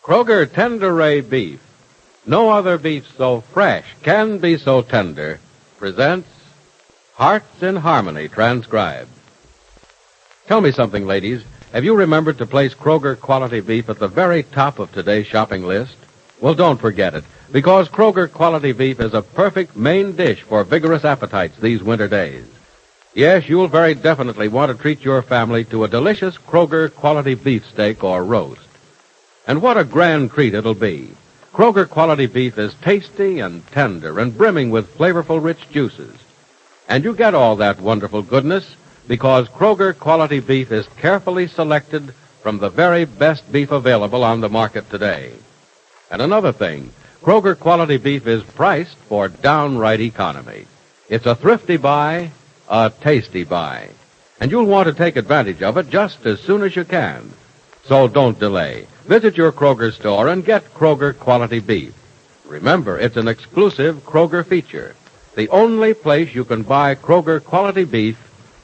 Kroger Tenderay Beef, no other beef so fresh can be so tender, presents Hearts in Harmony, transcribed. Tell me something, ladies. Have you remembered to place Kroger quality beef at the very top of today's shopping list? Well, don't forget it, because Kroger quality beef is a perfect main dish for vigorous appetites these winter days. Yes, you'll very definitely want to treat your family to a delicious Kroger quality beef steak or roast. And what a grand treat it'll be. Kroger quality beef is tasty and tender and brimming with flavorful rich juices. And you get all that wonderful goodness because Kroger quality beef is carefully selected from the very best beef available on the market today. And another thing, Kroger quality beef is priced for downright economy. It's a thrifty buy, a tasty buy. And you'll want to take advantage of it just as soon as you can. So don't delay. Visit your Kroger store and get Kroger quality beef. Remember, it's an exclusive Kroger feature. The only place you can buy Kroger quality beef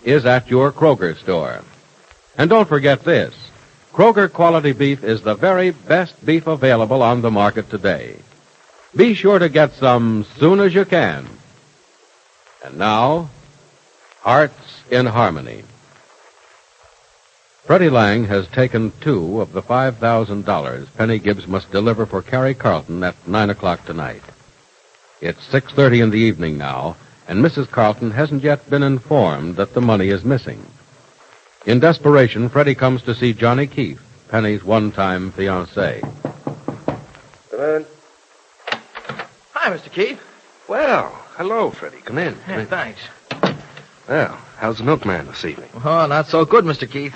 is at your Kroger store. And don't forget this. Kroger quality beef is the very best beef available on the market today. Be sure to get some soon as you can. And now, Hearts in Harmony. Freddie Lang has taken 2 of the $5,000 Penny Gibbs must deliver for Carrie Carlton at 9 o'clock tonight. It's 6:30 in the evening now, and Mrs. Carlton hasn't yet been informed that the money is missing. In desperation, Freddie comes to see Johnny Keefe, Penny's one-time fiancé. Come in. Hi, Mr. Keith. Well, hello, Freddie. Come in. Yeah, thanks. Well, how's the milkman this evening? Oh, not so good, Mr. Keith.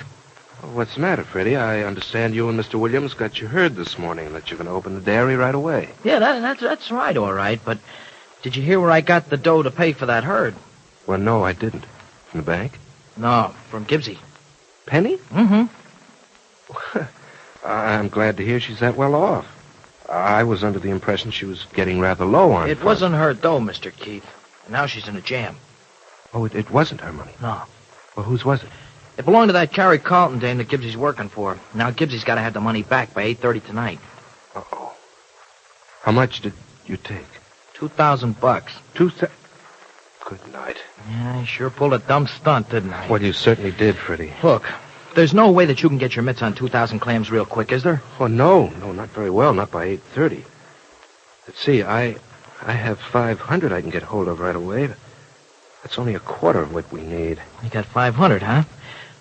What's the matter, Freddie? I understand you and Mr. Williams got your herd this morning and that you're going to open the dairy right away. Yeah, that's right, all right. But did you hear where I got the dough to pay for that herd? Well, no, I didn't. From the bank? No, from Gibbsy. Penny? Mm-hmm. I'm glad to hear she's that well off. I was under the impression she was getting rather low on It funds. wasn't her dough, Mr. Keith. And now she's in a jam. Oh, it wasn't her money? No. Well, whose was it? It belonged to that Carrie Carlton dame that Gibbsy's working for. Now Gibbsy's got to have the money back by 8:30 tonight. Uh-oh. How much did you take? $2,000. Good night. Yeah, I sure pulled a dumb stunt, didn't I? Well, you certainly did, Freddie. Look, there's no way that you can get your mitts on 2,000 clams real quick, is there? Oh, no, not very well, not by 8:30. Let's see, I have 500 I can get hold of right away. That's only a quarter of what we need. You got 500, huh?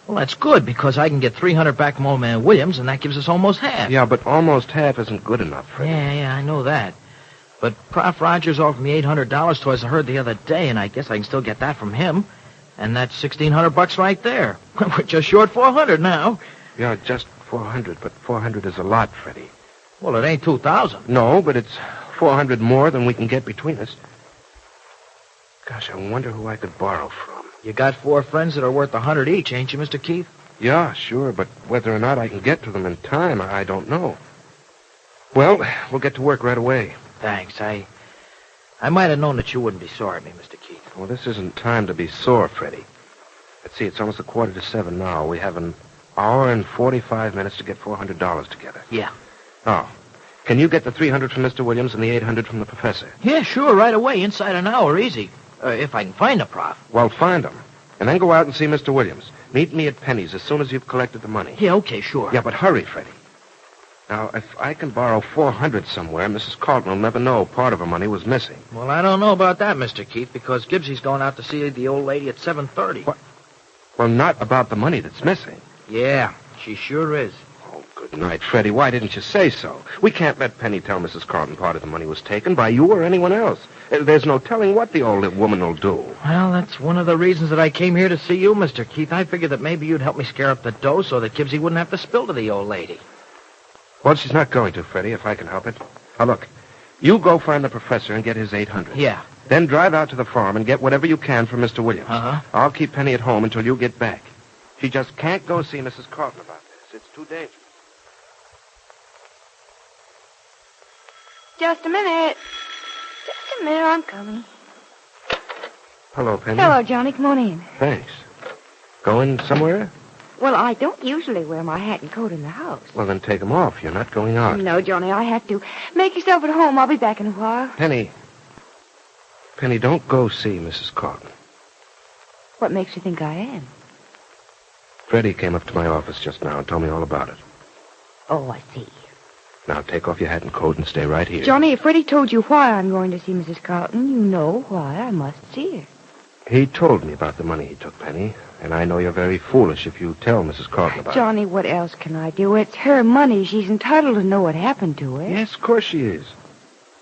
Well, that's good, because I can get 300 back from old man Williams, and that gives us almost half. Yeah, but almost half isn't good enough, Freddie. Yeah, I know that. But Prof. Rogers offered me $800 towards the herd the other day, and I guess I can still get that from him. And that's $1,600 right there. We're just short 400 now. Yeah, just 400, but 400 is a lot, Freddie. Well, it ain't 2,000. No, but it's 400 more than we can get between us. Gosh, I wonder who I could borrow from. You got 4 friends that are worth 100 each, ain't you, Mr. Keith? Yeah, sure, but whether or not I can get to them in time, I don't know. Well, we'll get to work right away. Thanks. I might have known that you wouldn't be sore at me, Mr. Keith. Well, this isn't time to be sore, Freddie. Let's see, it's almost 6:45 now. We have an hour and 45 minutes to get $400 together. Yeah. Oh. Can you get the 300 from Mr. Williams and the 800 from the professor? Yeah, sure, right away, inside an hour, easy. If I can find the prof. Well, find him. And then go out and see Mr. Williams. Meet me at Penny's as soon as you've collected the money. Yeah, okay, sure. Yeah, but hurry, Freddie. Now, if I can borrow 400 somewhere, Mrs. Carlton will never know part of her money was missing. Well, I don't know about that, Mr. Keith, because Gibbsy's going out to see the old lady at 7:30. What? Well, not about the money that's missing. Yeah, she sure is. Oh, good night, Freddie. Why didn't you say so? We can't let Penny tell Mrs. Carlton part of the money was taken by you or anyone else. There's no telling what the old woman will do. Well, that's one of the reasons that I came here to see you, Mr. Keith. I figured that maybe you'd help me scare up the dough so that Gibbsy wouldn't have to spill to the old lady. Well, she's not going to, Freddie, if I can help it. Now, look, you go find the professor and get his 800. Yeah. Then drive out to the farm and get whatever you can from Mr. Williams. Uh-huh. I'll keep Penny at home until you get back. She just can't go see Mrs. Carlton about this. It's too dangerous. Just a minute. Just a minute, I'm coming. Hello, Penny. Hello, Johnny. Come on in. Thanks. Going somewhere? Well, I don't usually wear my hat and coat in the house. Well, then take them off. You're not going out. No, Johnny, I have to. Make yourself at home. I'll be back in a while. Penny, don't go see Mrs. Carlton. What makes you think I am? Freddie came up to my office just now and told me all about it. Oh, I see. Now, take off your hat and coat and stay right here. Johnny, if Freddie told you why I'm going to see Mrs. Carlton, you know why I must see her. He told me about the money he took, Penny, and I know you're very foolish if you tell Mrs. Carlton about Johnny, what else can I do? It's her money. She's entitled to know what happened to her. it. Yes, of course she is.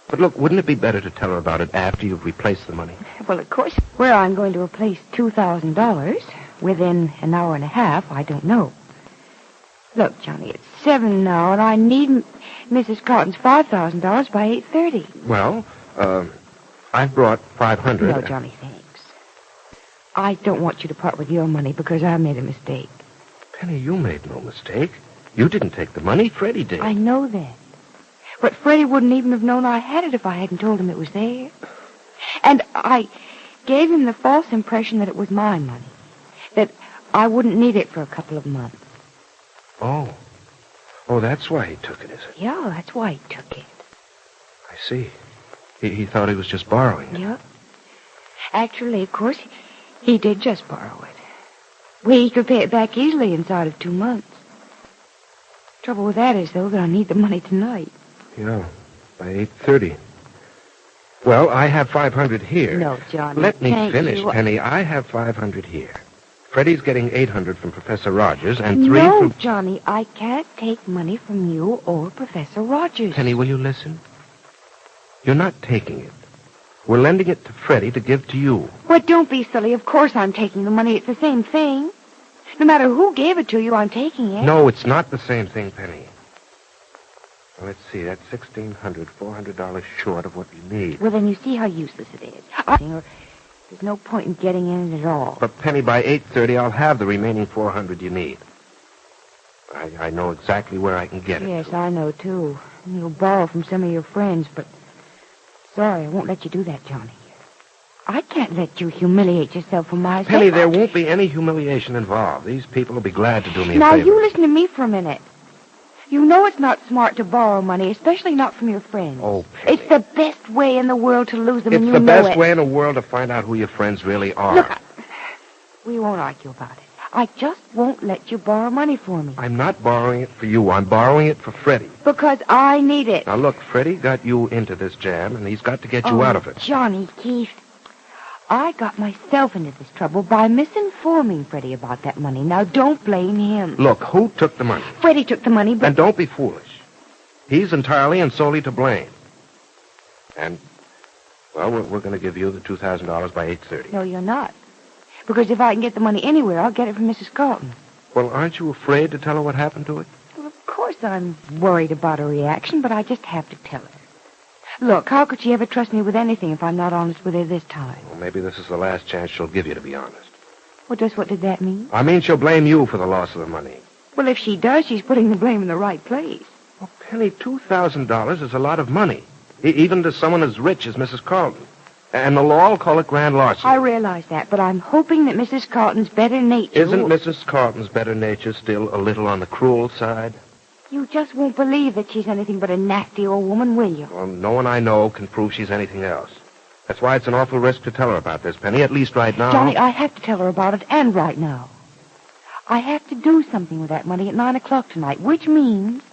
But look, wouldn't it be better to tell her about it after you've replaced the money? Well, of course. Where I'm going to replace $2,000 within an hour and a half, I don't know. Look, Johnny, it's 7 now, and I need Mrs. Carlton's $5,000 by 8:30. Well, I've brought $500. No, Johnny, thanks. I don't want you to part with your money because I made a mistake. Penny, you made no mistake. You didn't take the money. Freddie did. I know that. But Freddie wouldn't even have known I had it if I hadn't told him it was there. And I gave him the false impression that it was my money, that I wouldn't need it for a couple of months. Oh, that's why he took it, is it? Yeah, that's why he took it. I see. He thought he was just borrowing it. Yep. Actually, of course, he did just borrow it. We could pay it back easily inside of 2 months. Trouble with that is, though, that I need the money tonight. Yeah, by 8:30. Well, I have $500 here. No, Johnny. Let me thank finish, you. Penny. I have $500 here. Freddie's getting $800 from Professor Rogers and 3 No, from... Johnny, I can't take money from you or Professor Rogers. Penny, will you listen? You're not taking it. We're lending it to Freddie to give to you. Well, don't be silly. Of course I'm taking the money. It's the same thing. No matter who gave it to you, I'm taking it. No, it's not the same thing, Penny. Well, let's see. That's $1,600, $400 short of what you need. Well, then you see how useless it is. There's no point in getting in it at all. But, Penny, by 8:30, I'll have the remaining $400 you need. I know exactly where I can get it. Yes, I know, too. You'll borrow from some of your friends, but... Sorry, I won't let you do that, Johnny. I can't let you humiliate yourself for my sake. Penny, there won't be any humiliation involved. These people will be glad to do me a Now, favor. you listen to me for a minute. You know it's not smart to borrow money, especially not from your friends. Oh, Penny. It's the best way in the world to lose them, and It's you the know best it. way in the world to find out who your friends really are. Look, we won't argue about it. I just won't let you borrow money for me. I'm not borrowing it for you. I'm borrowing it for Freddie. Because I need it. Now, look, Freddie got you into this jam, and he's got to get you out of it. Johnny Keith, I got myself into this trouble by misinforming Freddie about that money. Now, don't blame him. Look, who took the money? Freddie took the money, but... And don't be foolish. He's entirely and solely to blame. And, well, we're going to give you the $2,000 by 8:30. No, you're not. Because if I can get the money anywhere, I'll get it from Mrs. Carlton. Well, aren't you afraid to tell her what happened to it? Well, of course I'm worried about her reaction, but I just have to tell her. Look, how could she ever trust me with anything if I'm not honest with her this time? Well, maybe this is the last chance she'll give you, to be honest. Well, just what did that mean? I mean, she'll blame you for the loss of the money. Well, if she does, she's putting the blame in the right place. Well, Penny, $2,000 is a lot of money, even to someone as rich as Mrs. Carlton. And the law will call it grand larceny. I realize that, but I'm hoping that Mrs. Carlton's better nature... Isn't Mrs. Carlton's better nature still a little on the cruel side? You just won't believe that she's anything but a nasty old woman, will you? Well, no one I know can prove she's anything else. That's why it's an awful risk to tell her about this, Penny, at least right now. Johnny, I have to tell her about it, and right now. I have to do something with that money at 9 o'clock tonight, which means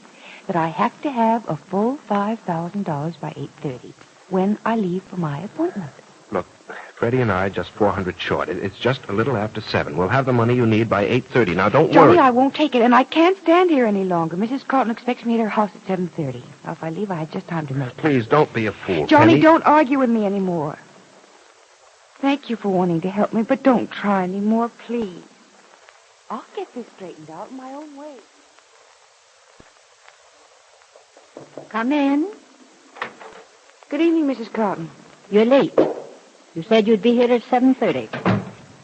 that I have to have a full $5,000 by 8:30 when I leave for my appointment. Look, Freddie and I just $400 short. It's just a little after 7. We'll have the money you need by 8:30. Now, don't Johnny, worry. I won't take it, and I can't stand here any longer. Mrs. Carlton expects me at her house at 7:30. Now, if I leave, I have just time to make it. Please, don't be a fool, Johnny, Penny. don't argue with me anymore. Thank you for wanting to help me, but don't try anymore, please. I'll get this straightened out in my own way. Come in. Good evening, Mrs. Carlton. You're late. You said you'd be here at 7:30.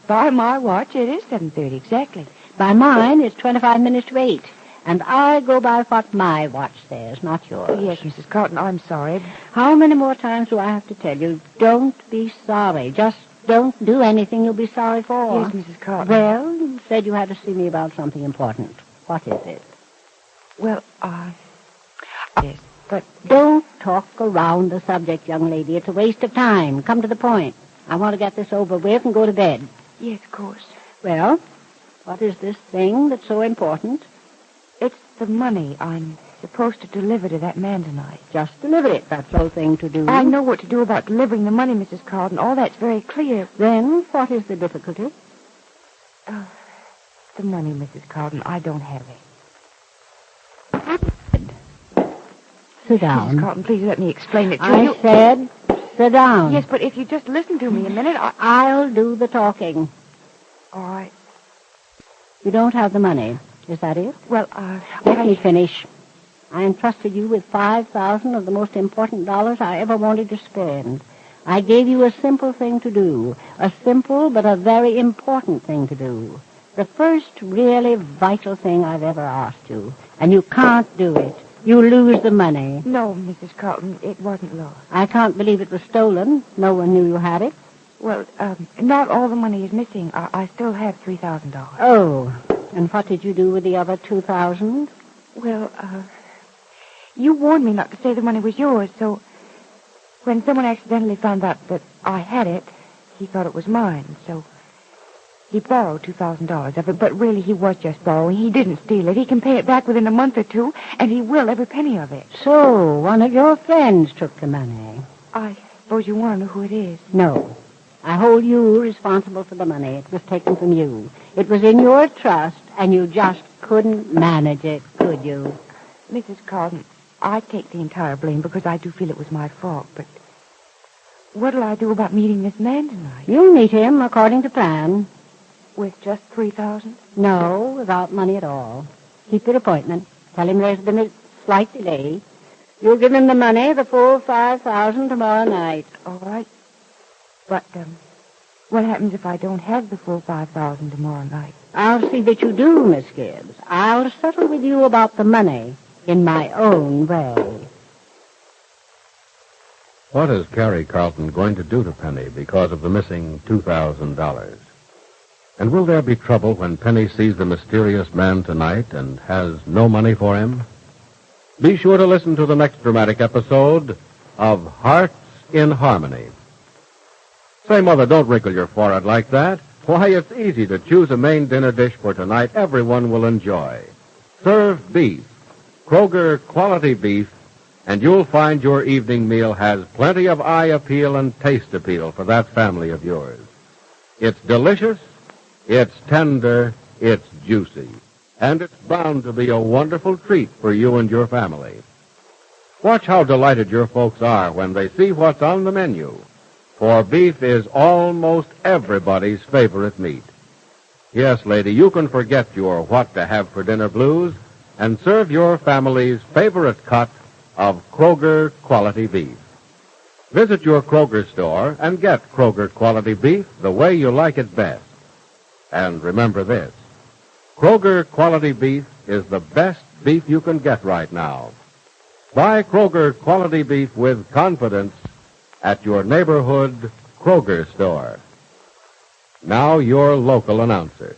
By my watch, it is 7:30 exactly. By mine, it's 25 minutes to 8. And I go by what my watch says, not yours. Yes, Mrs. Carlton, I'm sorry. How many more times do I have to tell you? Don't be sorry. Just Don't do anything you'll be sorry for. Yes, Mrs. Carlton. Well, you said you had to see me about something important. What is it? Well, yes, but Don't talk around the subject, young lady. It's a waste of time. Come to the point. I want to get this over with and go to bed. yes, of course. Well, what is this thing that's so important? It's the money I'm supposed to deliver to that man tonight. Just deliver it. That's the whole thing to do. I know what to do about delivering the money, Mrs. Carlton. All that's very clear. Then what is the difficulty? The money, Mrs. Carlton, I don't have it. Sit Mrs. down. Carlton, please let me explain it to I you. said sit down. Yes, but if you just listen to me a minute, I'll do the talking. All right. You don't have the money. Is that it? Well, Let me finish. I entrusted you with 5,000 of the most important dollars I ever wanted to spend. I gave you a simple thing to do. A simple but a very important thing to do. The first really vital thing I've ever asked you. And you can't do it. You lose the money. No, Mrs. Carlton, it wasn't lost. I can't believe it was stolen. No one knew you had it. Well, not all the money is missing. I still have $3,000. Oh, and what did you do with the other 2,000? Well, you warned me not to say the money was yours, so when someone accidentally found out that I had it, he thought it was mine, so he borrowed $2,000 of it, but really he was just borrowing. He didn't steal it. He can pay it back within a month or two, and he will, every penny of it. So, one of your friends took the money. I suppose you want to know who it is. No. I hold you responsible for the money. It was taken from you. It was in your trust, and you just couldn't manage it, could you? Mrs. Carlton, I take the entire blame because I do feel it was my fault, but what'll I do about meeting this man tonight? You'll meet him according to plan. With just $3,000? No, without money at all. Keep your appointment. Tell him there's been a slight delay. You'll give him the money, the full 5,000 tomorrow night. All right. But, what happens if I don't have the full 5,000 tomorrow night? I'll see that you do, Miss Gibbs. I'll settle with you about the money in my own way. What is Carrie Carlton going to do to Penny because of the missing $2,000? And will there be trouble when Penny sees the mysterious man tonight and has no money for him? Be sure to listen to the next dramatic episode of Hearts in Harmony. Say, Mother, don't wrinkle your forehead like that. Why, it's easy to choose a main dinner dish for tonight everyone will enjoy. Serve beef, Kroger quality beef, and you'll find your evening meal has plenty of eye appeal and taste appeal for that family of yours. It's delicious, it's tender, it's juicy, and it's bound to be a wonderful treat for you and your family. Watch how delighted your folks are when they see what's on the menu, for beef is almost everybody's favorite meat. Yes, lady, you can forget your what to have for dinner blues and serve your family's favorite cut of Kroger quality beef. Visit your Kroger store and get Kroger quality beef the way you like it best. And remember this, Kroger quality beef is the best beef you can get right now. Buy Kroger quality beef with confidence at your neighborhood Kroger store. Now your local announcer.